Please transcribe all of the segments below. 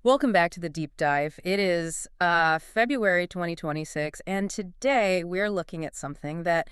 Welcome back to the deep dive. It is February 2026, and today we're looking at something that,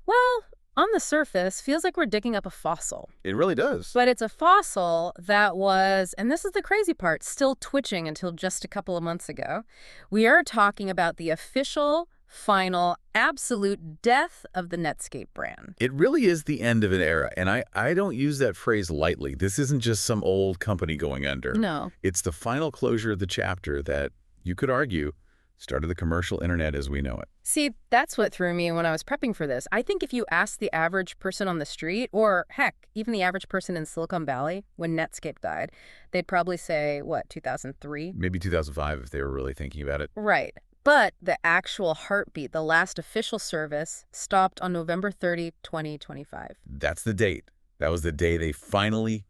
well, on the surface, feels like we're digging up a fossil. It really does. But it's a fossil that was, and this is the crazy part, still twitching until just a couple of months ago. We are talking about the official, final, absolute death of the Netscape brand. It really is the end of an era, and I don't use that phrase lightly. This isn't just some old company going under. No. It's the final closure of the chapter that, you could argue, started the commercial internet as we know it. See, that's what threw me when I was prepping for this. I think if you ask the average person on the street, or heck, even the average person in Silicon Valley, when Netscape died, they'd probably say, what, 2003? Maybe 2005 if they were really thinking about it. Right. But the actual heartbeat, the last official service, stopped on November 30, 2025. That's the date. That was the day they finally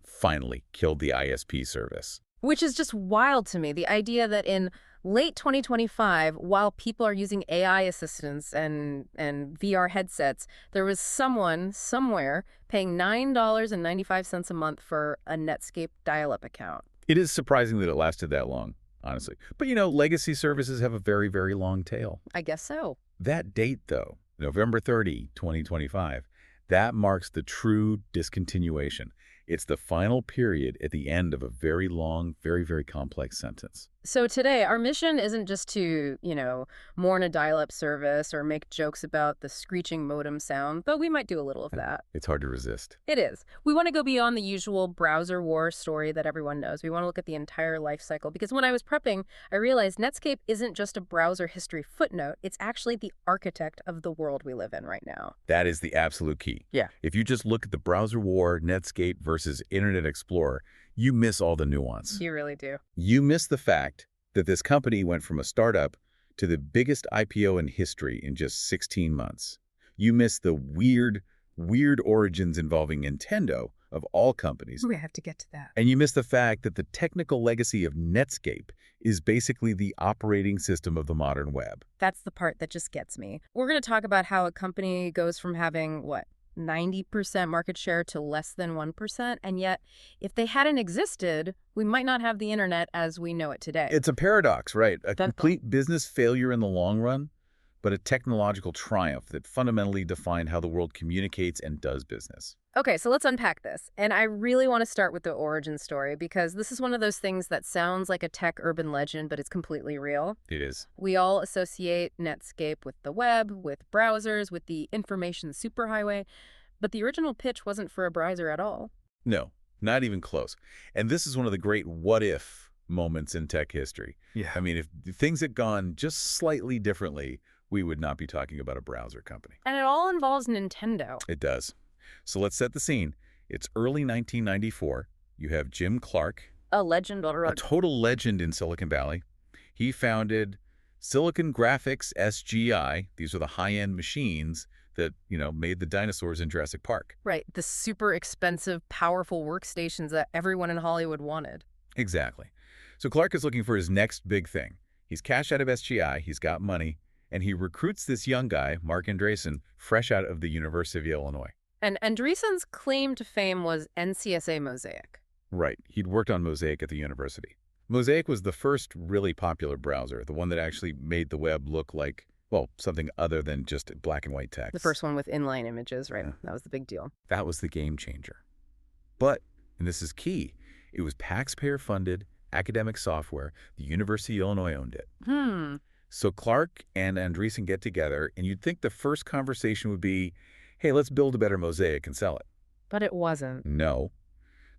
killed the ISP service. Which is just wild to me. The idea that in late 2025, while people are using AI assistants and VR headsets, there was someone somewhere paying $9.95 a month for a Netscape dial-up account. It is surprising that it lasted that long, honestly. But, legacy services have a very, very long tail. I guess so. That date, though, November 30, 2025, that marks the true discontinuation. It's the final period at the end of a very long, very, very complex sentence. So today, our mission isn't just to, mourn a dial-up service or make jokes about the screeching modem sound, though we might do a little of that. It's hard to resist. It is. We want to go beyond the usual browser war story that everyone knows. We want to look at the entire life cycle, because when I was prepping, I realized Netscape isn't just a browser history footnote. It's actually the architect of the world we live in right now. That is the absolute key. Yeah. If you just look at the browser war, Netscape versus Internet Explorer, you miss all the nuance. You really do. You miss the fact that this company went from a startup to the biggest IPO in history in just 16 months. You miss the weird origins involving Nintendo, of all companies. We have to get to that. And you miss the fact that the technical legacy of Netscape is basically the operating system of the modern web. That's the part that just gets me. We're going to talk about how a company goes from having, 90% market share to less than 1%, and yet if they hadn't existed, we might not have the internet as we know it today. It's a paradox, right? A complete business failure in the long run, but a technological triumph that fundamentally defined how the world communicates and does business. Okay, so let's unpack this. And I really want to start with the origin story, because this is one of those things that sounds like a tech urban legend, but it's completely real. It is. We all associate Netscape with the web, with browsers, with the information superhighway, but the original pitch wasn't for a browser at all. No, not even close. And this is one of the great what-if moments in tech history. Yeah. I mean, if things had gone just slightly differently, we would not be talking about a browser company. And it all involves Nintendo. It does. So let's set the scene. It's early 1994. You have Jim Clark, A legend a total legend in Silicon Valley. He founded Silicon Graphics SGI. These are the high-end machines that, made the dinosaurs in Jurassic Park. Right, the super expensive, powerful workstations that everyone in Hollywood wanted. Exactly. So Clark is looking for his next big thing. He's cashed out of SGI, he's got money, and he recruits this young guy, Mark Andreessen, fresh out of the University of Illinois. And Andreessen's claim to fame was NCSA Mosaic. Right. He'd worked on Mosaic at the university. Mosaic was the first really popular browser, the one that actually made the web look like, something other than just black and white text. The first one with inline images, right? Yeah. That was the big deal. That was the game changer. But, and this is key, it was taxpayer-funded academic software. The University of Illinois owned it. So Clark and Andreessen get together, and you'd think the first conversation would be, hey, let's build a better Mosaic and sell it. But it wasn't. No.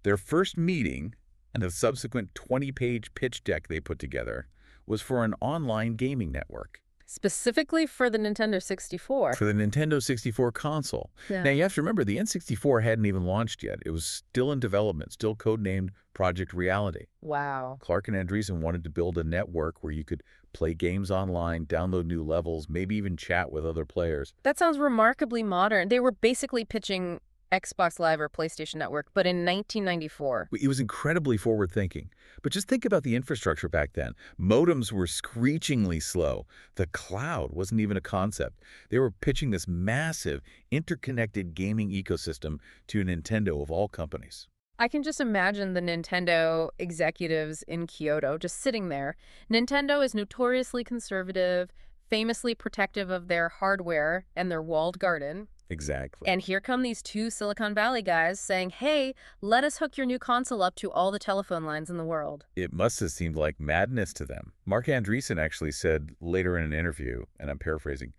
Their first meeting and the subsequent 20-page pitch deck they put together was for an online gaming network. Specifically for the Nintendo 64. For the Nintendo 64 console. Yeah. Now, you have to remember, the N64 hadn't even launched yet. It was still in development, still codenamed Project Reality. Wow. Clark and Andreessen wanted to build a network where you could play games online, download new levels, maybe even chat with other players. That sounds remarkably modern. They were basically pitching Xbox Live or PlayStation Network, but in 1994. It was incredibly forward-thinking. But just think about the infrastructure back then. Modems were screechingly slow. The cloud wasn't even a concept. They were pitching this massive, interconnected gaming ecosystem to Nintendo of all companies. I can just imagine the Nintendo executives in Kyoto just sitting there. Nintendo is notoriously conservative, famously protective of their hardware and their walled garden. Exactly. And here come these two Silicon Valley guys saying, hey, let us hook your new console up to all the telephone lines in the world. It must have seemed like madness to them. Mark Andreessen actually said later in an interview, and I'm paraphrasing,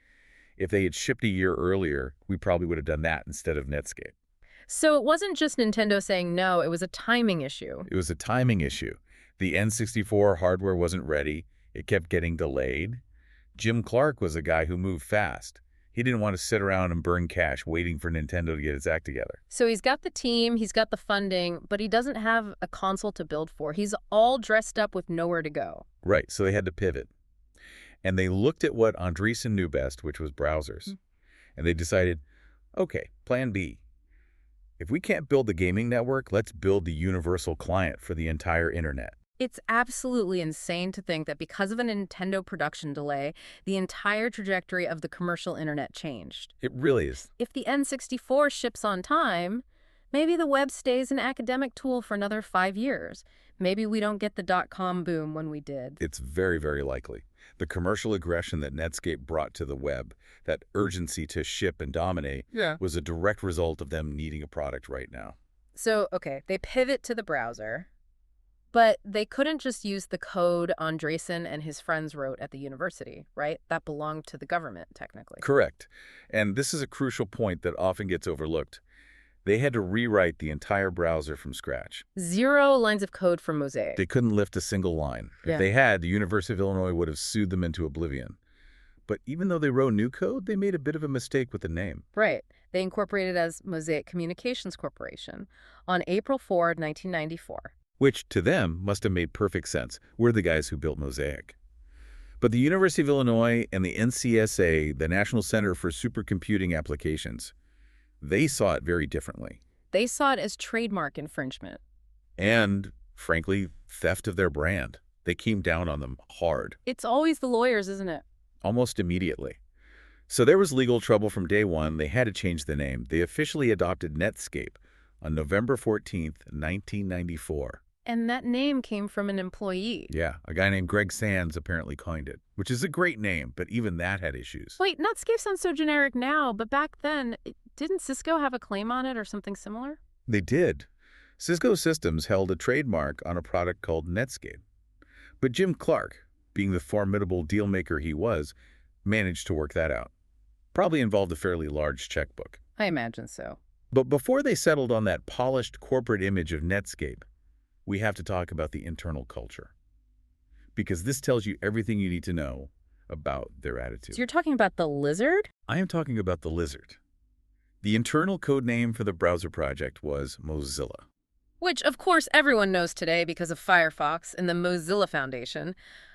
if they had shipped a year earlier, we probably would have done that instead of Netscape. So it wasn't just Nintendo saying no, it was a timing issue. It was a timing issue. The N64 hardware wasn't ready. It kept getting delayed. Jim Clark was a guy who moved fast. He didn't want to sit around and burn cash waiting for Nintendo to get its act together. So he's got the team, he's got the funding, but he doesn't have a console to build for. He's all dressed up with nowhere to go. Right, so they had to pivot. And they looked at what Andreessen knew best, which was browsers. And they decided, okay, plan B. If we can't build the gaming network, let's build the universal client for the entire internet. It's absolutely insane to think that because of a Nintendo production delay, the entire trajectory of the commercial internet changed. It really is. If the N64 ships on time, maybe the web stays an academic tool for another 5 years. Maybe we don't get the dot-com boom when we did. It's very, very likely. The commercial aggression that Netscape brought to the web, that urgency to ship and dominate, was a direct result of them needing a product right now. So, okay, they pivot to the browser. But they couldn't just use the code Andreessen and his friends wrote at the university, right? That belonged to the government, technically. Correct. And this is a crucial point that often gets overlooked. They had to rewrite the entire browser from scratch. 0 lines of code from Mosaic. They couldn't lift a single line. If they had, the University of Illinois would have sued them into oblivion. But even though they wrote new code, they made a bit of a mistake with the name. Right. They incorporated as Mozilla Communications Corporation on April 4, 1994. Which, to them, must have made perfect sense. We're the guys who built Mosaic. But the University of Illinois and the NCSA, the National Center for Supercomputing Applications, they saw it very differently. They saw it as trademark infringement. And, frankly, theft of their brand. They came down on them hard. It's always the lawyers, isn't it? Almost immediately. So there was legal trouble from day one. They had to change the name. They officially adopted Netscape on November 14th, 1994. And that name came from an employee. Yeah, a guy named Greg Sands apparently coined it, which is a great name, but even that had issues. Wait, Netscape sounds so generic now, but back then, didn't Cisco have a claim on it or something similar? They did. Cisco Systems held a trademark on a product called Netscape. But Jim Clark, being the formidable dealmaker he was, managed to work that out. Probably involved a fairly large checkbook. I imagine so. But before they settled on that polished corporate image of Netscape, we have to talk about the internal culture. Because this tells you everything you need to know about their attitude. So you're talking about the lizard? I am talking about the lizard. The internal code name for the browser project was Mozilla. Which, of course, everyone knows today because of Firefox and the Mozilla Foundation.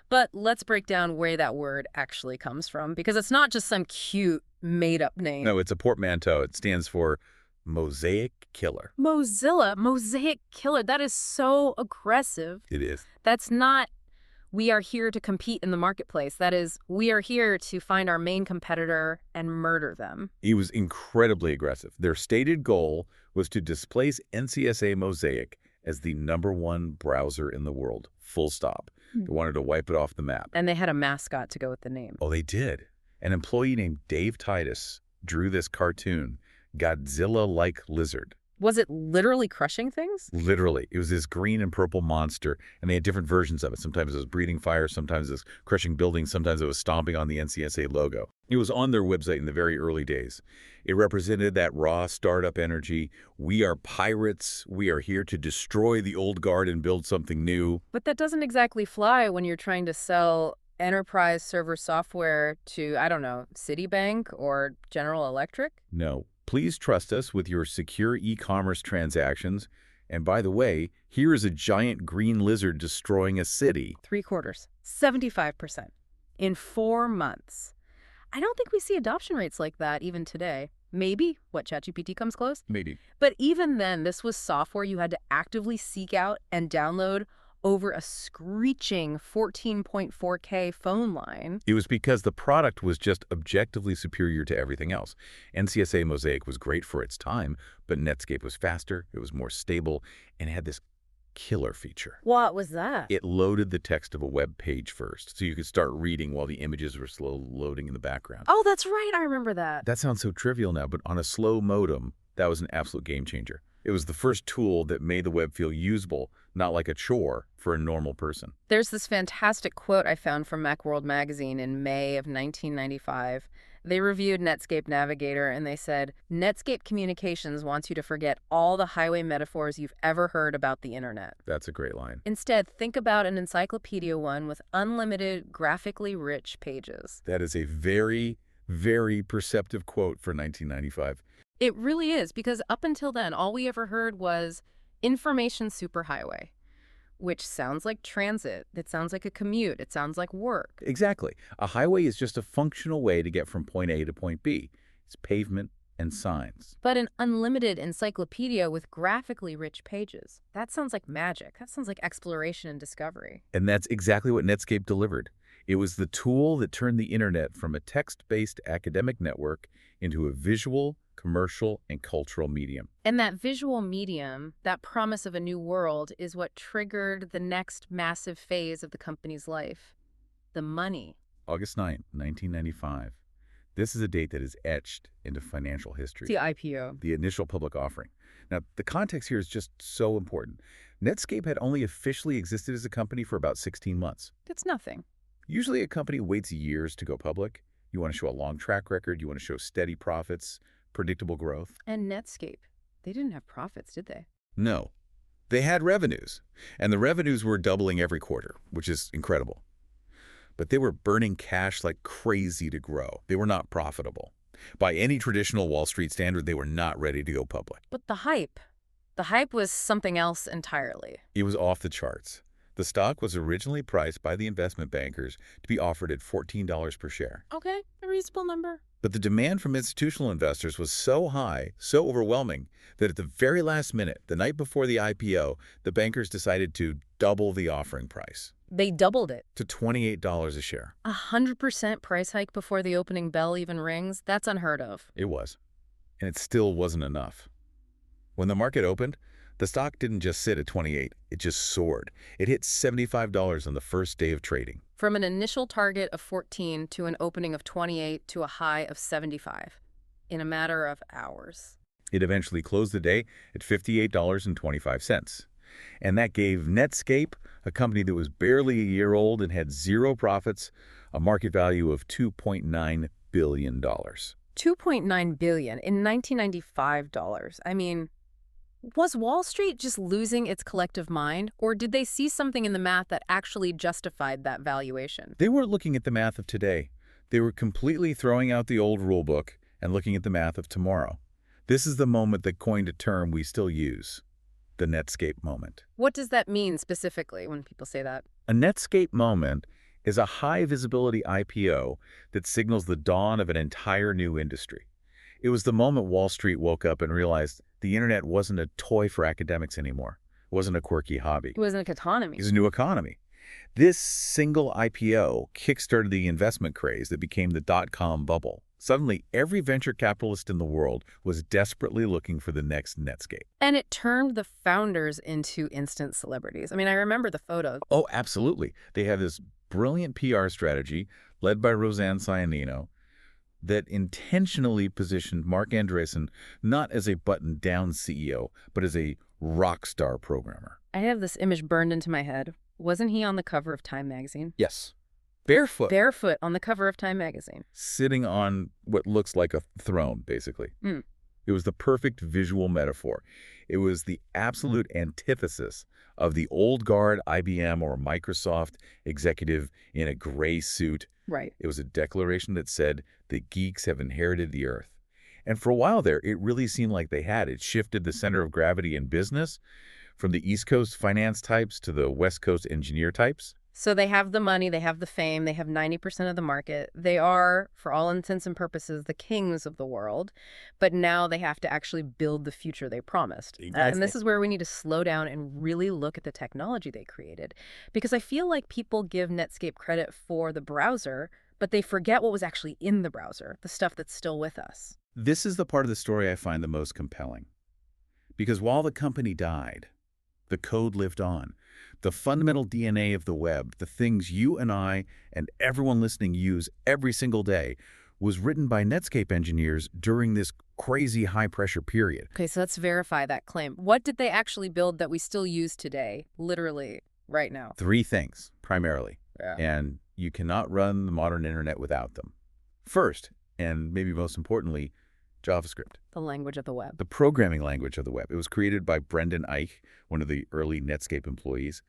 But let's break down where that word actually comes from, because it's not just some cute, made-up name. No, it's a portmanteau. It stands for Mosaic Killer. Mosaic Killer. That is so aggressive. It is. That's not, we are here to compete in the marketplace. That is, we are here to find our main competitor and murder them. He was incredibly aggressive. Their stated goal was to displace NCSA Mosaic as the #1 browser in the world. Full stop. They wanted to wipe it off the map. And they had a mascot to go with the name. Oh, they did. An employee named Dave Titus drew this cartoon, Godzilla-like lizard. Was it literally crushing things? Literally. It was this green and purple monster, and they had different versions of it. Sometimes it was breathing fire, sometimes it was crushing buildings, sometimes it was stomping on the NCSA logo. It was on their website in the very early days. It represented that raw startup energy. We are pirates. We are here to destroy the old guard and build something new. But that doesn't exactly fly when you're trying to sell enterprise server software to, I don't know, Citibank or General Electric? No. Please trust us with your secure e-commerce transactions. And by the way, here is a giant green lizard destroying a city. 3/4, 75%, in 4 months. I don't think we see adoption rates like that even today. Maybe, ChatGPT comes close? Maybe. But even then, this was software you had to actively seek out and download over a screeching 14.4K phone line. It was because the product was just objectively superior to everything else. NCSA Mosaic was great for its time, but Netscape was faster, it was more stable, and had this killer feature. What was that? It loaded the text of a web page first, so you could start reading while the images were slow loading in the background. Oh, that's right. I remember that. That sounds so trivial now, but on a slow modem, that was an absolute game changer. It was the first tool that made the web feel usable, not like a chore for a normal person. There's this fantastic quote I found from Macworld magazine in May of 1995. They reviewed Netscape Navigator and they said, Netscape Communications wants you to forget all the highway metaphors you've ever heard about the internet. That's a great line. Instead, think about an encyclopedia one with unlimited, graphically rich pages. That is a very, very perceptive quote for 1995. It really is, because up until then, all we ever heard was information superhighway, which sounds like transit. It sounds like a commute. It sounds like work. Exactly. A highway is just a functional way to get from point A to point B. It's pavement and signs. But an unlimited encyclopedia with graphically rich pages, that sounds like magic. That sounds like exploration and discovery. And that's exactly what Netscape delivered. It was the tool that turned the internet from a text-based academic network into a visual, commercial, and cultural medium. And that visual medium, that promise of a new world, is what triggered the next massive phase of the company's life. The money. August 9, 1995. This is a date that is etched into financial history. The IPO. The initial public offering. Now, the context here is just so important. Netscape had only officially existed as a company for about 16 months. That's nothing. Usually a company waits years to go public. You want to show a long track record. You want to show steady profits, predictable growth. And Netscape, they didn't have profits, did they? No. They had revenues, and the revenues were doubling every quarter, which is incredible. But they were burning cash like crazy to grow. They were not profitable. By any traditional Wall Street standard, they were not ready to go public. But the hype was something else entirely. It was off the charts. The stock was originally priced by the investment bankers to be offered at $14 per share. Okay, a reasonable number. But the demand from institutional investors was so high, so overwhelming, that at the very last minute, the night before the IPO, the bankers decided to double the offering price. They doubled it. To $28 a share. 100% price hike before the opening bell even rings? That's unheard of. It was. And it still wasn't enough. When the market opened, the stock didn't just sit at 28, it just soared. It hit $75 on the first day of trading. From an initial target of 14 to an opening of 28 to a high of 75 in a matter of hours. It eventually closed the day at $58.25. And that gave Netscape, a company that was barely a year old and had zero profits, a market value of $2.9 billion. $2.9 billion in 1995 dollars. I mean, was Wall Street just losing its collective mind, or did they see something in the math that actually justified that valuation? They weren't looking at the math of today. They were completely throwing out the old rulebook and looking at the math of tomorrow. This is the moment that coined a term we still use, the Netscape moment. What does that mean specifically when people say that? A Netscape moment is a high-visibility IPO that signals the dawn of an entire new industry. It was the moment Wall Street woke up and realized the internet wasn't a toy for academics anymore. It wasn't a quirky hobby. It was an economy. It was a new economy. This single IPO kickstarted the investment craze that became the dot-com bubble. Suddenly, every venture capitalist in the world was desperately looking for the next Netscape. And it turned the founders into instant celebrities. I mean, I remember the photos. Oh, absolutely. They had this brilliant PR strategy led by Roseanne Cianino that intentionally positioned Mark Andreessen not as a button-down CEO, but as a rock star programmer. I have this image burned into my head. Wasn't he on the cover of Time magazine? Yes. Barefoot. Barefoot on the cover of Time magazine. Sitting on what looks like a throne, basically. Mm. It was the perfect visual metaphor. It was the absolute antithesis of the old guard IBM or Microsoft executive in a gray suit. Right. It was a declaration that said, the geeks have inherited the earth. And for a while there, it really seemed like they had. It shifted the center of gravity in business from the East Coast finance types to the West Coast engineer types. So they have the money, they have the fame, they have 90% of the market. They are, for all intents and purposes, the kings of the world. But now they have to actually build the future they promised. And this is where we need to slow down and really look at the technology they created. Because I feel like people give Netscape credit for the browser, but they forget what was actually in the browser, the stuff that's still with us. This is the part of the story I find the most compelling. Because while the company died, the code lived on. The fundamental DNA of the web, the things you and I and everyone listening use every single day, was written by Netscape engineers during this crazy high-pressure period. Okay, so let's verify that claim. What did they actually build that we still use today, literally, right now? 3 things, primarily. Yeah. And you cannot run the modern internet without them. First, and maybe most importantly, JavaScript. The language of the web. The programming language of the web. It was created by Brendan Eich, one of the early Netscape employees.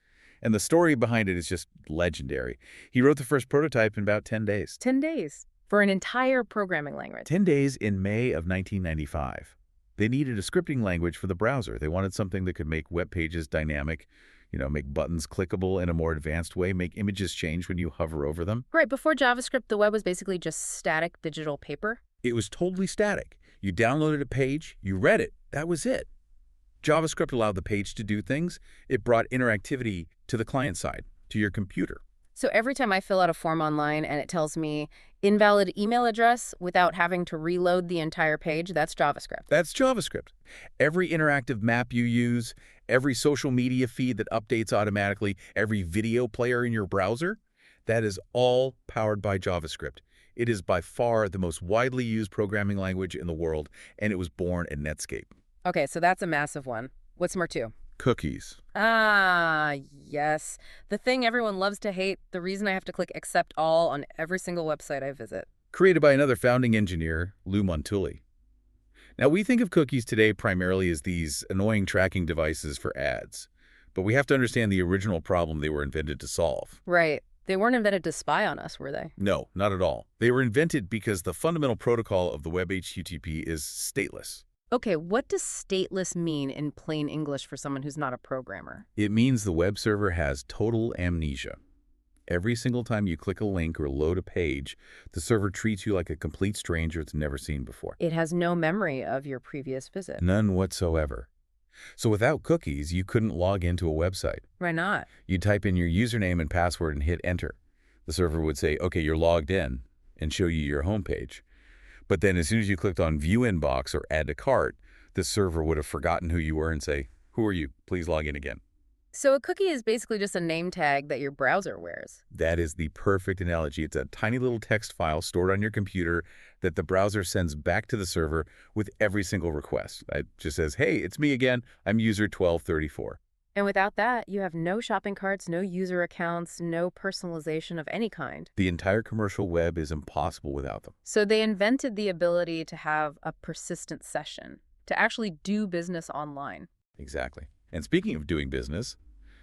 And the story behind it is just legendary. He wrote the first prototype in about 10 days. 10 days for an entire programming language. 10 days in May of 1995. They needed a scripting language for the browser. They wanted something that could make web pages dynamic, make buttons clickable in a more advanced way, make images change when you hover over them. Right, before JavaScript, the web was basically just static digital paper. It was totally static. You downloaded a page, you read it, that was it. JavaScript allowed the page to do things. It brought interactivity to the client side, to your computer. So every time I fill out a form online and it tells me invalid email address without having to reload the entire page, that's JavaScript. That's JavaScript. Every interactive map you use, every social media feed that updates automatically, every video player in your browser, that is all powered by JavaScript. It is by far the most widely used programming language in the world, and it was born at Netscape. Okay, so that's a massive one. What's number 2? Cookies. Ah, yes. The thing everyone loves to hate, the reason I have to click accept all on every single website I visit. Created by another founding engineer, Lou Montulli. Now, we think of cookies today primarily as these annoying tracking devices for ads, but we have to understand the original problem they were invented to solve. Right. They weren't invented to spy on us, were they? No, not at all. They were invented because the fundamental protocol of the web HTTP is stateless. Okay, what does stateless mean in plain English for someone who's not a programmer? It means the web server has total amnesia. Every single time you click a link or load a page, the server treats you like a complete stranger it's never seen before. It has no memory of your previous visit. None whatsoever. So without cookies, you couldn't log into a website. Why not? You'd type in your username and password and hit enter. The server would say, okay, you're logged in, and show you your homepage. But then as soon as you clicked on View Inbox or Add to Cart, the server would have forgotten who you were and say, who are you? Please log in again. So a cookie is basically just a name tag that your browser wears. That is the perfect analogy. It's a tiny little text file stored on your computer that the browser sends back to the server with every single request. It just says, hey, it's me again. I'm user 1234. And without that, you have no shopping carts, no user accounts, no personalization of any kind. The entire commercial web is impossible without them. So they invented the ability to have a persistent session, to actually do business online. Exactly. And speaking of doing business,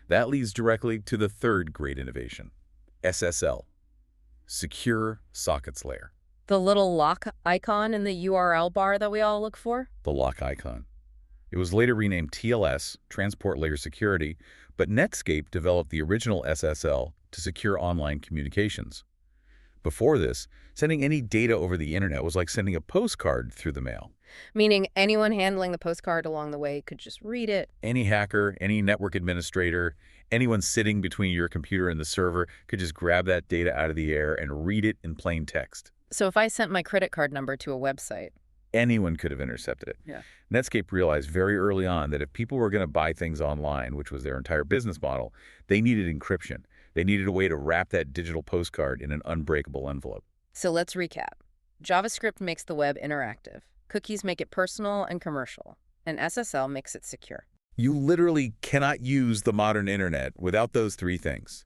that leads directly to the third great innovation, SSL, Secure Sockets Layer. The little lock icon in the URL bar that we all look for? The lock icon. It was later renamed TLS, Transport Layer Security, but Netscape developed the original SSL to secure online communications. Before this, sending any data over the internet was like sending a postcard through the mail. Meaning anyone handling the postcard along the way could just read it. Any hacker, any network administrator, anyone sitting between your computer and the server could just grab that data out of the air and read it in plain text. So if I sent my credit card number to a website, anyone could have intercepted it. Yeah. Netscape realized very early on that if people were going to buy things online, which was their entire business model, they needed encryption. They needed a way to wrap that digital postcard in an unbreakable envelope. So let's recap. JavaScript makes the web interactive. Cookies make it personal and commercial. And SSL makes it secure. You literally cannot use the modern internet without those 3 things.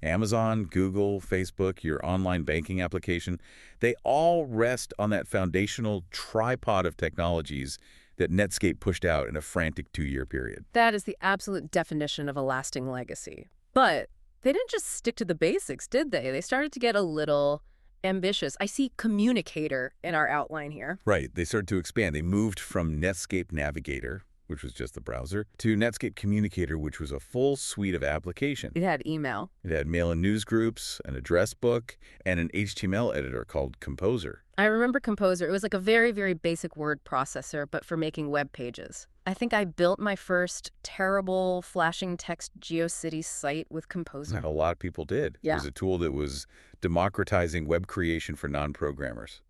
Amazon, Google, Facebook, your online banking application, they all rest on that foundational tripod of technologies that Netscape pushed out in a frantic 2-year period. That is the absolute definition of a lasting legacy. But they didn't just stick to the basics, did they? They started to get a little ambitious. I see communicator in our outline here. Right. They started to expand. They moved from Netscape Navigator, which was just the browser, to Netscape Communicator, which was a full suite of applications. It had email. It had mail and news groups, an address book, and an HTML editor called Composer. I remember Composer. It was like a very, very basic word processor, but for making web pages. I think I built my first terrible flashing text GeoCities site with Composer. A lot of people did. Yeah. It was a tool that was democratizing web creation for non-programmers.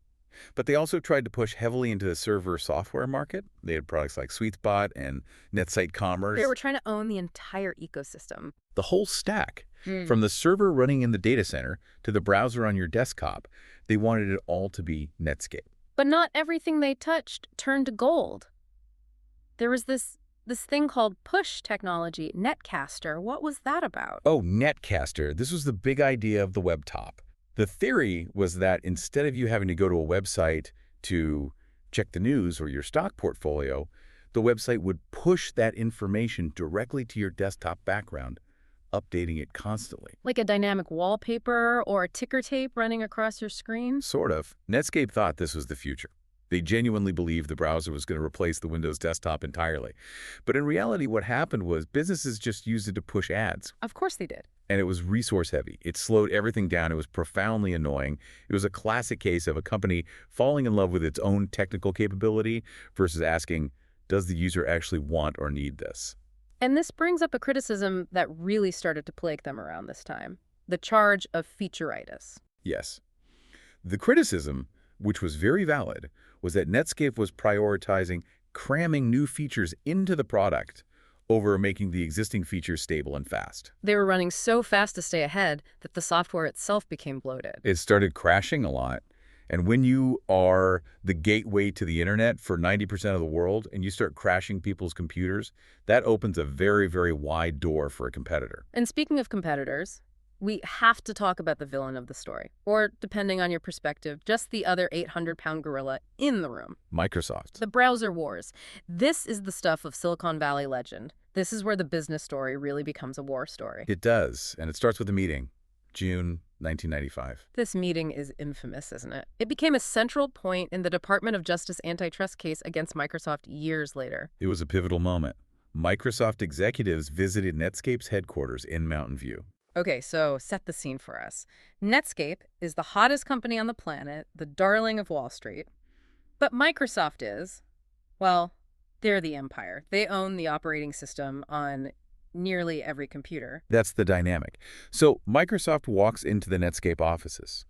But they also tried to push heavily into the server software market. They had products like SweetSpot and NetSite Commerce. They were trying to own the entire ecosystem. The whole stack. From the server running in the data center to the browser on your desktop, they wanted it all to be Netscape. But not everything they touched turned to gold. There was this thing called push technology, Netcaster. What was that about? Oh, Netcaster. This was the big idea of the web top. The theory was that instead of you having to go to a website to check the news or your stock portfolio, the website would push that information directly to your desktop background, updating it constantly. Like a dynamic wallpaper or a ticker tape running across your screen? Sort of. Netscape thought this was the future. They genuinely believed the browser was going to replace the Windows desktop entirely. But in reality, what happened was businesses just used it to push ads. Of course they did. And it was resource heavy. It slowed everything down. It was profoundly annoying. It was a classic case of a company falling in love with its own technical capability versus asking, does the user actually want or need this? And this brings up a criticism that really started to plague them around this time. The charge of featureitis. Yes. The criticism, which was very valid, was that Netscape was prioritizing cramming new features into the product over making the existing features stable and fast. They were running so fast to stay ahead that the software itself became bloated. It started crashing a lot. And when you are the gateway to the internet for 90% of the world and you start crashing people's computers, that opens a very, very wide door for a competitor. And speaking of competitors, we have to talk about the villain of the story. Or, depending on your perspective, just the other 800-pound gorilla in the room. Microsoft. The browser wars. This is the stuff of Silicon Valley legend. This is where the business story really becomes a war story. It does. And it starts with a meeting, June 1995. This meeting is infamous, isn't it? It became a central point in the Department of Justice antitrust case against Microsoft years later. It was a pivotal moment. Microsoft executives visited Netscape's headquarters in Mountain View. Okay, so set the scene for us. Netscape is the hottest company on the planet, the darling of Wall Street. But Microsoft is, well, they're the empire. They own the operating system on nearly every computer. That's the dynamic. So Microsoft walks into the Netscape offices.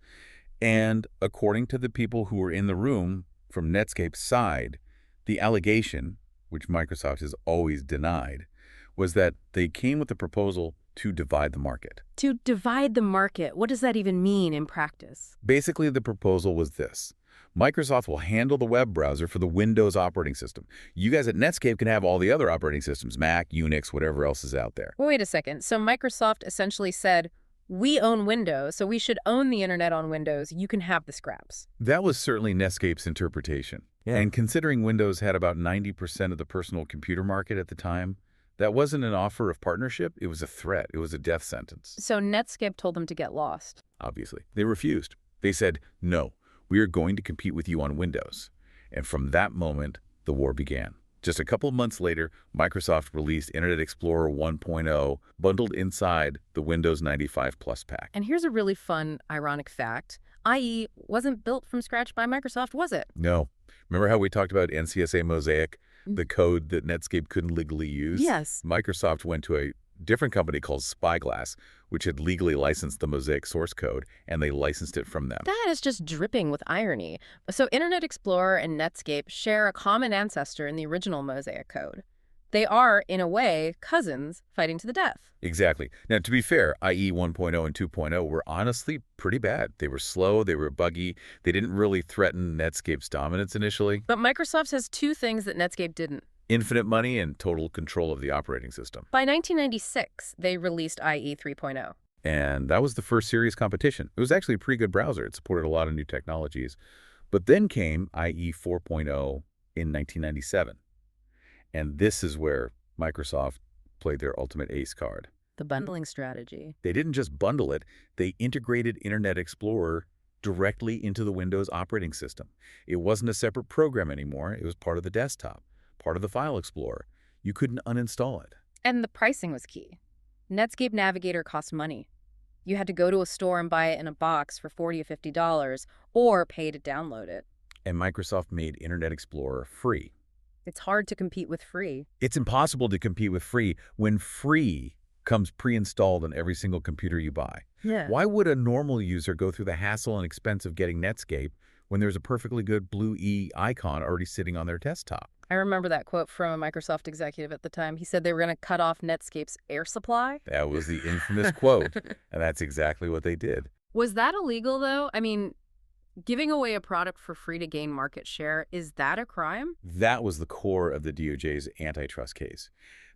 And according to the people who were in the room from Netscape's side, the allegation, which Microsoft has always denied, was that they came with a proposal to divide the market. To divide the market, what does that even mean in practice? Basically, the proposal was this. Microsoft will handle the web browser for the Windows operating system. You guys at Netscape can have all the other operating systems, Mac, Unix, whatever else is out there. Wait a second. So Microsoft essentially said, we own Windows, so we should own the internet on Windows. You can have the scraps. That was certainly Netscape's interpretation. Yeah. And considering Windows had about 90% of the personal computer market at the time, that wasn't an offer of partnership. It was a threat. It was a death sentence. So Netscape told them to get lost. Obviously. They refused. They said, no, we are going to compete with you on Windows. And from that moment, the war began. Just a couple of months later, Microsoft released Internet Explorer 1.0, bundled inside the Windows 95 Plus pack. And here's a really fun, ironic fact. IE wasn't built from scratch by Microsoft, was it? No. Remember how we talked about NCSA Mosaic, the code that Netscape couldn't legally use? Yes. Microsoft went to a different company called Spyglass, which had legally licensed the Mosaic source code, and they licensed it from them. That is just dripping with irony. So Internet Explorer and Netscape share a common ancestor in the original Mosaic code. They are, in a way, cousins fighting to the death. Exactly. Now, to be fair, IE 1.0 and 2.0 were honestly pretty bad. They were slow, they were buggy, they didn't really threaten Netscape's dominance initially. But Microsoft has two things that Netscape didn't. Infinite money and total control of the operating system. By 1996, they released IE 3.0. And that was the first serious competition. It was actually a pretty good browser. It supported a lot of new technologies. But then came IE 4.0 in 1997. And this is where Microsoft played their ultimate ace card. The bundling strategy. They didn't just bundle it, they integrated Internet Explorer directly into the Windows operating system. It wasn't a separate program anymore, it was part of the desktop, part of the File Explorer. You couldn't uninstall it. And the pricing was key. Netscape Navigator cost money. You had to go to a store and buy it in a box for $40 or $50 or pay to download it. And Microsoft made Internet Explorer free. It's hard to compete with free. It's impossible to compete with free when free comes pre-installed on every single computer you buy. Yeah. Why would a normal user go through the hassle and expense of getting Netscape when there's a perfectly good blue E icon already sitting on their desktop? I remember that quote from a Microsoft executive at the time. He said they were going to cut off Netscape's air supply. That was the infamous quote, and that's exactly what they did. Was that illegal, though? I mean, giving away a product for free to gain market share, is that a crime? That was the core of the DOJ's antitrust case.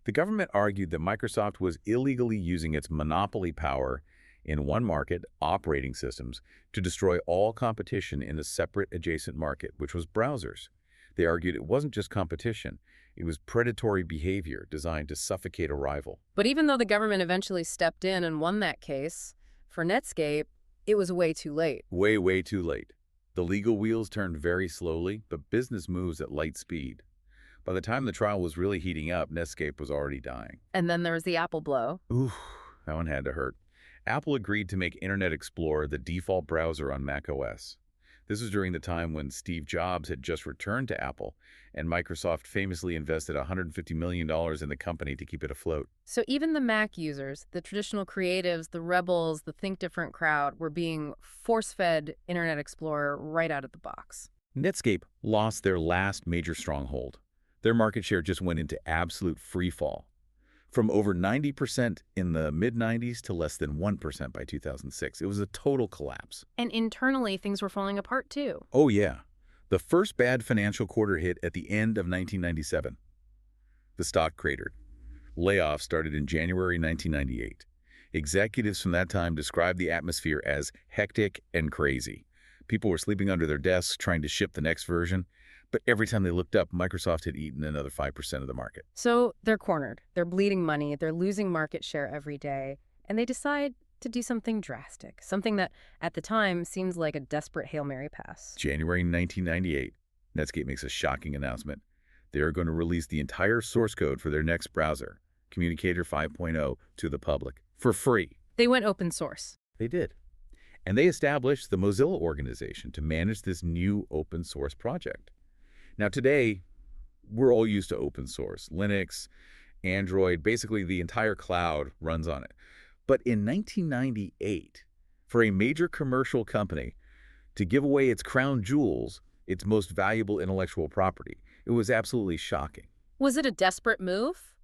The government argued that Microsoft was illegally using its monopoly power in one market, operating systems, to destroy all competition in a separate adjacent market, which was browsers. They argued it wasn't just competition, it was predatory behavior designed to suffocate a rival. But even though the government eventually stepped in and won that case, for Netscape, it was way too late. Way, way too late. The legal wheels turned very slowly, but business moves at light speed. By the time the trial was really heating up, Netscape was already dying. And then there was the Apple blow. Ooh, that one had to hurt. Apple agreed to make Internet Explorer the default browser on macOS. This was during the time when Steve Jobs had just returned to Apple, and Microsoft famously invested $150 million in the company to keep it afloat. So even the Mac users, the traditional creatives, the rebels, the think different crowd, were being force-fed Internet Explorer right out of the box. Netscape lost their last major stronghold. Their market share just went into absolute free fall. From over 90% in the mid-90s to less than 1% by 2006. It was a total collapse. And internally, things were falling apart, too. Oh, yeah. The first bad financial quarter hit at the end of 1997. The stock cratered. Layoffs started in January 1998. Executives from that time described the atmosphere as hectic and crazy. People were sleeping under their desks trying to ship the next version. But every time they looked up, Microsoft had eaten another 5% of the market. So they're cornered. They're bleeding money. They're losing market share every day. And they decide to do something drastic, something that, at the time, seems like a desperate Hail Mary pass. January 1998, Netscape makes a shocking announcement. They are going to release the entire source code for their next browser, Communicator 5.0, to the public for free. They went open source. They did. And they established the Mozilla Organization to manage this new open source project. Now today, we're all used to open source. Linux, Android, basically the entire cloud runs on it. But in 1998, for a major commercial company to give away its crown jewels, its most valuable intellectual property, it was absolutely shocking. Was it a desperate move?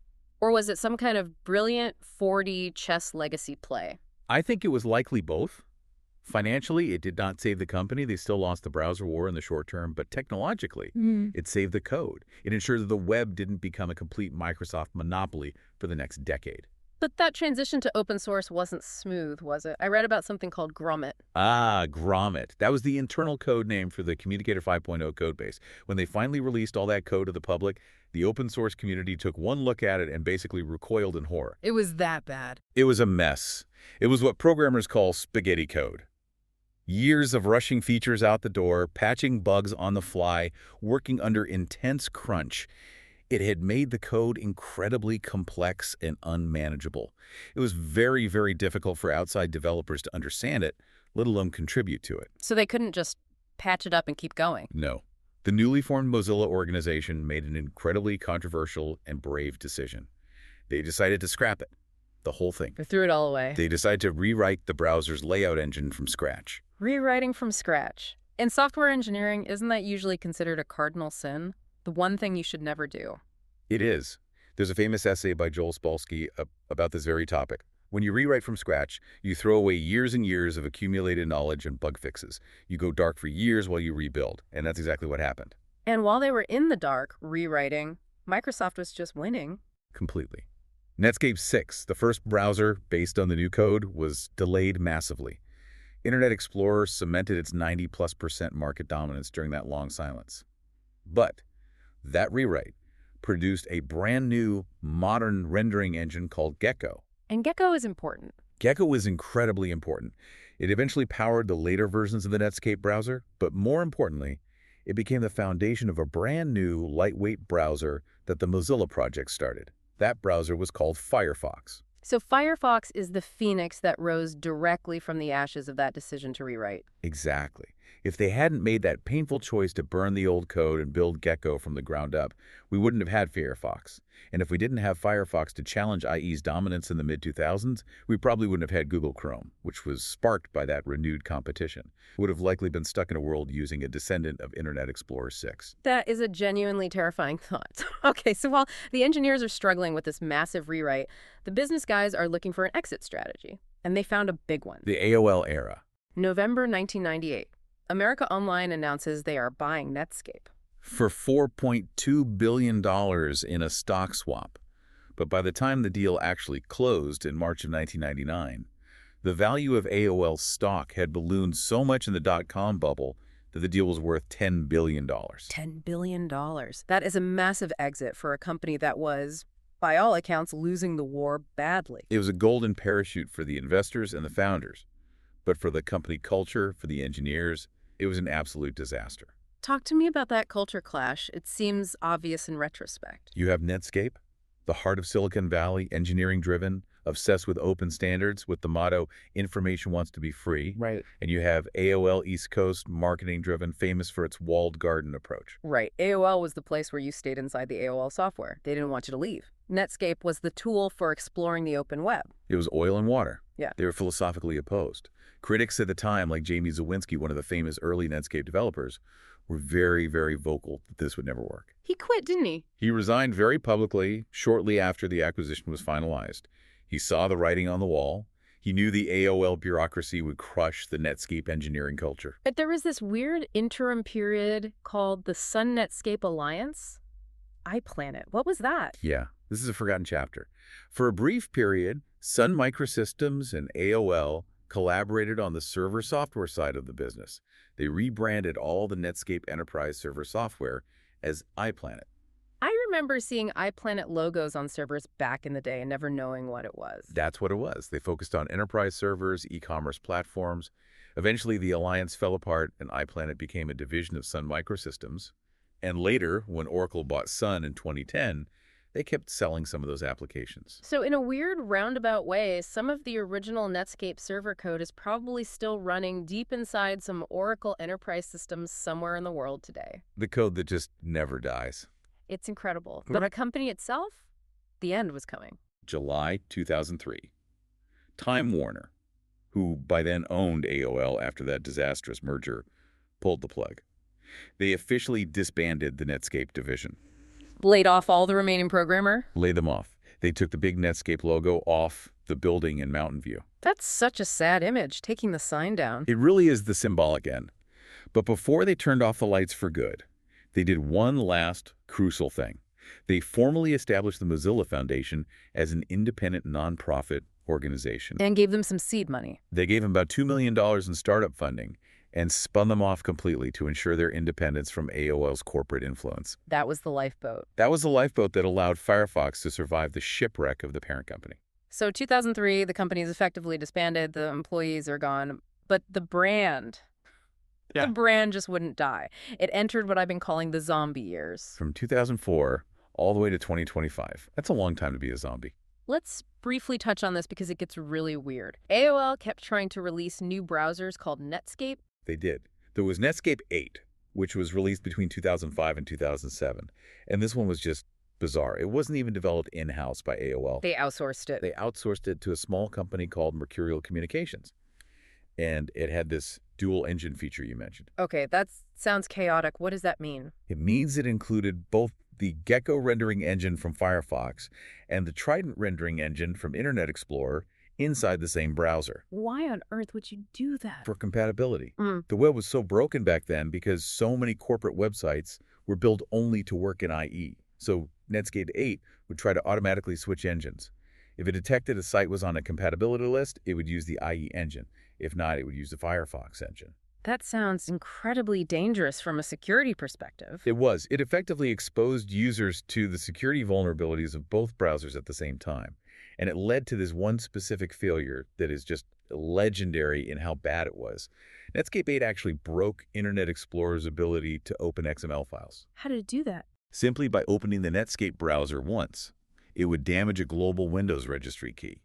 Or was it some kind of brilliant 4D chess legacy play? I think it was likely both. Financially, it did not save the company. They still lost the browser war in the short term, but technologically, it saved the code. It ensured that the web didn't become a complete Microsoft monopoly for the next decade. But that transition to open source wasn't smooth, was it? I read about something called Grommet. Ah, Grommet. That was the internal code name for the Communicator 5.0 codebase. When they finally released all that code to the public, the open source community took one look at it and basically recoiled in horror. It was that bad. It was a mess. It was what programmers call spaghetti code. Years of rushing features out the door, patching bugs on the fly, working under intense crunch. It had made the code incredibly complex and unmanageable. It was very, very difficult for outside developers to understand it, let alone contribute to it. So they couldn't just patch it up and keep going. No. The newly formed Mozilla Organization made an incredibly controversial and brave decision. They decided to scrap it, the whole thing. They threw it all away. They decided to rewrite the browser's layout engine from scratch. Rewriting from scratch. In software engineering, isn't that usually considered a cardinal sin? The one thing you should never do. It is. There's a famous essay by Joel Spolsky about this very topic. When you rewrite from scratch, you throw away years and years of accumulated knowledge and bug fixes. You go dark for years while you rebuild, and that's exactly what happened. And while they were in the dark, rewriting, Microsoft was just winning. Completely. Netscape 6, the first browser based on the new code, was delayed massively. Internet Explorer cemented its 90+% market dominance during that long silence. But that rewrite produced a brand new, modern rendering engine called Gecko. And Gecko is important. Gecko is incredibly important. It eventually powered the later versions of the Netscape browser, but more importantly, It became the foundation of a brand new, lightweight browser that the Mozilla project started. That browser was called Firefox. So Firefox is the phoenix that rose directly from the ashes of that decision to rewrite. Exactly. If they hadn't made that painful choice to burn the old code and build Gecko from the ground up, we wouldn't have had Firefox. And if we didn't have Firefox to challenge IE's dominance in the mid-2000s, we probably wouldn't have had Google Chrome, which was sparked by that renewed competition. Would have likely been stuck in a world using a descendant of Internet Explorer 6. That is a genuinely terrifying thought. Okay, so while the engineers are struggling with this massive rewrite, the business guys are looking for an exit strategy. And they found a big one. The AOL era. November 1998. America Online announces they are buying Netscape. For $4.2 billion in a stock swap. But by the time the deal actually closed in March of 1999, the value of AOL's stock had ballooned so much in the dot-com bubble that the deal was worth $10 billion. $10 billion. That is a massive exit for a company that was, by all accounts, losing the war badly. It was a golden parachute for the investors and the founders. But for the company culture, for the engineers, it was an absolute disaster. Talk to me about that culture clash. It seems obvious in retrospect. You have Netscape, the heart of Silicon Valley, engineering-driven, obsessed with open standards, with the motto, information wants to be free. Right. And you have AOL East Coast, marketing-driven, famous for its walled garden approach. Right. AOL was the place where you stayed inside the AOL software. They didn't want you to leave. Netscape was the tool for exploring the open web. It was oil and water. Yeah. They were philosophically opposed. Critics at the time, like Jamie Zawinski, one of the famous early Netscape developers, were very, very vocal that this would never work. He quit, didn't he? He resigned very publicly shortly after the acquisition was finalized. He saw the writing on the wall. He knew the AOL bureaucracy would crush the Netscape engineering culture. But there was this weird interim period called the Sun Netscape Alliance. iPlanet. What was that? Yeah, this is a forgotten chapter. For a brief period, Sun Microsystems and AOL collaborated on the server software side of the business. They rebranded all the Netscape enterprise server software as iPlanet. I remember seeing iPlanet logos on servers back in the day and never knowing what it was. That's what it was. They focused on enterprise servers, e-commerce platforms. Eventually, the alliance fell apart and iPlanet became a division of Sun Microsystems. And later, when Oracle bought Sun in 2010, they kept selling some of those applications. So in a weird roundabout way, some of the original Netscape server code is probably still running deep inside some Oracle enterprise systems somewhere in the world today. The code that just never dies. It's incredible. But the company itself, the end was coming. July 2003. Time Warner, who by then owned AOL after that disastrous merger, pulled the plug. They officially disbanded the Netscape division. Laid off all the remaining programmer? Laid them off. They took the big Netscape logo off the building in Mountain View. That's such a sad image, taking the sign down. It really is the symbolic end. But before they turned off the lights for good, they did one last crucial thing. They formally established the Mozilla Foundation as an independent nonprofit organization. And gave them some seed money. They gave them about $2 million in startup funding and spun them off completely to ensure their independence from AOL's corporate influence. That was the lifeboat. That was the lifeboat that allowed Firefox to survive the shipwreck of the parent company. So 2003, the company is effectively disbanded, the employees are gone, but the brand... Yeah. The brand just wouldn't die. It entered what I've been calling the zombie years. From 2004 all the way to 2025. That's a long time to be a zombie. Let's briefly touch on this because it gets really weird. AOL kept trying to release new browsers called Netscape. They did. There was Netscape 8, which was released between 2005 and 2007. And this one was just bizarre. It wasn't even developed in-house by AOL. They outsourced it. They outsourced it to a small company called Mercurial Communications. And it had this dual engine feature you mentioned. Okay, that sounds chaotic. What does that mean? It means it included both the Gecko rendering engine from Firefox and the Trident rendering engine from Internet Explorer inside the same browser. Why on earth would you do that? For compatibility. The web was so broken back then because so many corporate websites were built only to work in IE. So Netscape 8 would try to automatically switch engines. If it detected a site was on a compatibility list, it would use the IE engine. If not, it would use the Firefox engine. That sounds incredibly dangerous from a security perspective. It was. It effectively exposed users to the security vulnerabilities of both browsers at the same time. And it led to this one specific failure that is just legendary in how bad it was. Netscape 8 actually broke Internet Explorer's ability to open XML files. How did it do that? Simply by opening the Netscape browser once, it would damage a global Windows registry key.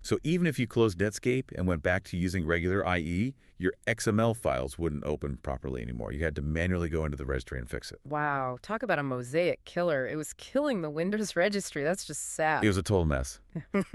So even if you closed Netscape and went back to using regular IE, your XML files wouldn't open properly anymore. You had to manually go into the registry and fix it. Wow, talk about a mosaic killer. It was killing the Windows registry. That's just sad. It was a total mess.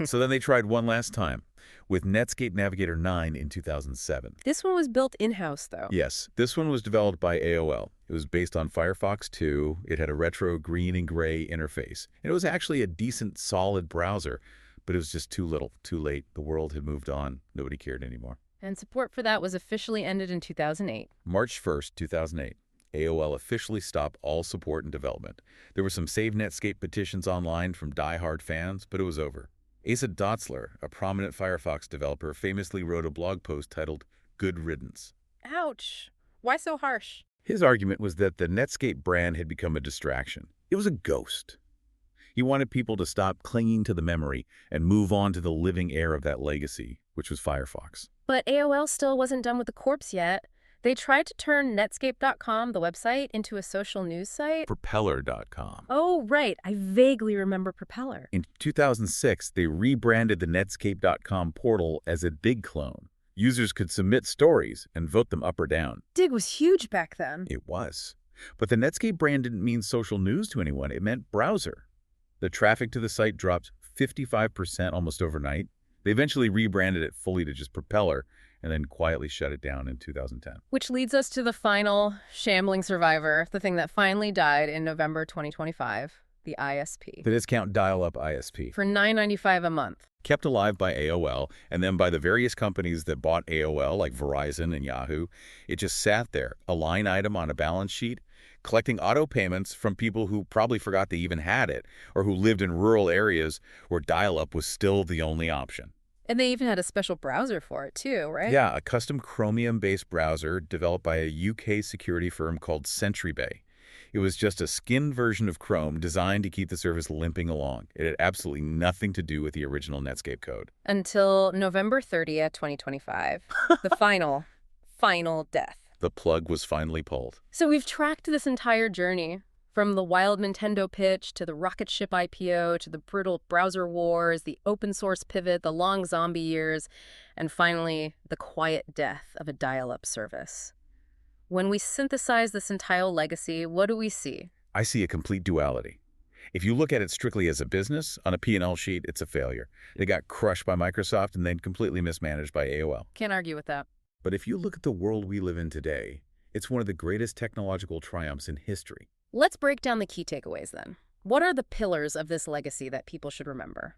So then they tried one last time with Netscape Navigator 9 in 2007. This one was built in-house, though. Yes, this one was developed by AOL. It was based on Firefox 2. It had a retro green and gray interface. And it was actually a decent, solid browser, but it was just too little, too late. The world had moved on. Nobody cared anymore. And support for that was officially ended in 2008. March 1st, 2008. AOL officially stopped all support and development. There were some Save Netscape petitions online from die-hard fans, but it was over. Asa Dotzler, a prominent Firefox developer, famously wrote a blog post titled, "Good Riddance." Ouch. Why so harsh? His argument was that the Netscape brand had become a distraction. It was a ghost. He wanted people to stop clinging to the memory and move on to the living heir of that legacy, which was Firefox. But AOL still wasn't done with the corpse yet. They tried to turn Netscape.com, the website, into a social news site. Propeller.com. Oh, right. I vaguely remember Propeller. In 2006, they rebranded the Netscape.com portal as a Dig clone. Users could submit stories and vote them up or down. Dig was huge back then. It was. But the Netscape brand didn't mean social news to anyone. It meant browser. The traffic to the site dropped 55% almost overnight. They eventually rebranded it fully to just Propeller and then quietly shut it down in 2010. Which leads us to the final shambling survivor, the thing that finally died in November 2025, the ISP. The discount dial-up ISP. For $9.95 a month. Kept alive by AOL and then by the various companies that bought AOL, like Verizon and Yahoo. It just sat there, a line item on a balance sheet, collecting auto payments from people who probably forgot they even had it or who lived in rural areas where dial-up was still the only option. And they even had a special browser for it too, right? Yeah, a custom Chromium-based browser developed by a UK security firm called Sentry Bay. It was just a skinned version of Chrome designed to keep the service limping along. It had absolutely nothing to do with the original Netscape code. Until November 30th, 2025. The final death. The plug was finally pulled. So we've tracked this entire journey, from the wild Nintendo pitch to the rocket ship IPO to the brutal browser wars, the open source pivot, the long zombie years, and finally, the quiet death of a dial-up service. When we synthesize this entire legacy, what do we see? I see a complete duality. If you look at it strictly as a business, on a P&L sheet, it's a failure. It got crushed by Microsoft and then completely mismanaged by AOL. Can't argue with that. But if you look at the world we live in today, it's one of the greatest technological triumphs in history. Let's break down the key takeaways then. What are the pillars of this legacy that people should remember?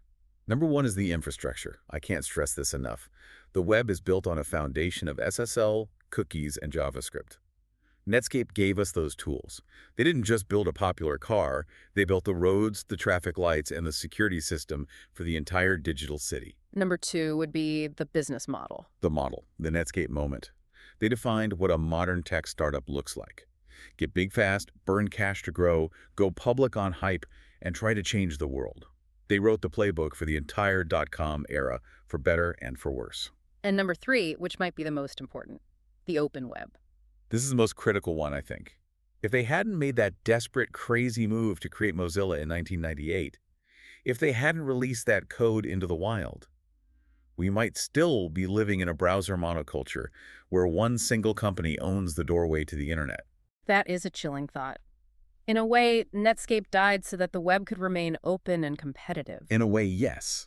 Number one is the infrastructure. I can't stress this enough. The web is built on a foundation of SSL, cookies, and JavaScript. Netscape gave us those tools. They didn't just build a popular car, they built the roads, the traffic lights, and the security system for the entire digital city. Number two would be the business model. The model, the Netscape moment. They defined what a modern tech startup looks like. Get big fast, burn cash to grow, go public on hype, and try to change the world. They wrote the playbook for the entire .com era, for better and for worse. And number three, which might be the most important, the open web. This is the most critical one, I think. If they hadn't made that desperate, crazy move to create Mozilla in 1998, if they hadn't released that code into the wild, we might still be living in a browser monoculture where one single company owns the doorway to the internet. That is a chilling thought. In a way, Netscape died so that the web could remain open and competitive. In a way, yes.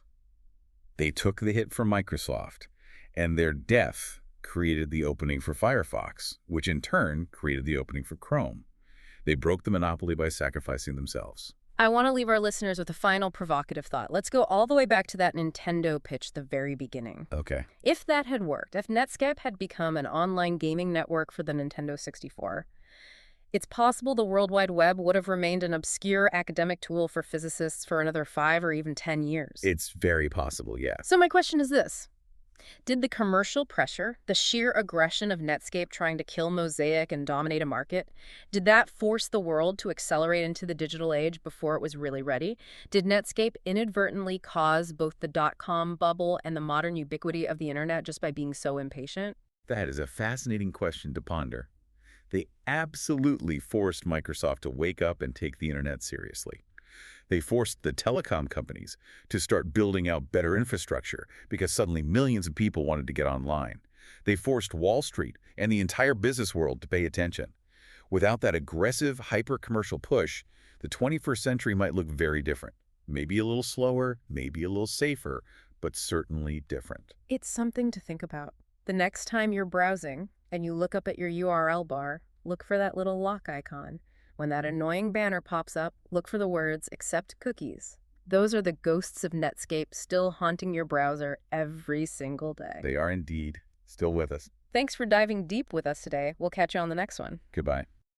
They took the hit from Microsoft, and their death created the opening for Firefox, which in turn created the opening for Chrome. They broke the monopoly by sacrificing themselves. I want to leave our listeners with a final provocative thought. Let's go all the way back to that Nintendo pitch, the very beginning. Okay. If that had worked, if Netscape had become an online gaming network for the Nintendo 64, it's possible the World Wide Web would have remained an obscure academic tool for physicists for another 5 or even 10 years. It's very possible, yeah. So my question is this. Did the commercial pressure, the sheer aggression of Netscape trying to kill Mosaic and dominate a market, did that force the world to accelerate into the digital age before it was really ready? Did Netscape inadvertently cause both the dot-com bubble and the modern ubiquity of the internet just by being so impatient? That is a fascinating question to ponder. They absolutely forced Microsoft to wake up and take the internet seriously. They forced the telecom companies to start building out better infrastructure because suddenly millions of people wanted to get online. They forced Wall Street and the entire business world to pay attention. Without that aggressive, hyper-commercial push, the 21st century might look very different. Maybe a little slower, maybe a little safer, but certainly different. It's something to think about. The next time you're browsing and you look up at your URL bar, look for that little lock icon. When that annoying banner pops up, look for the words "accept cookies." Those are the ghosts of Netscape still haunting your browser every single day. They are indeed still with us. Thanks for diving deep with us today. We'll catch you on the next one. Goodbye.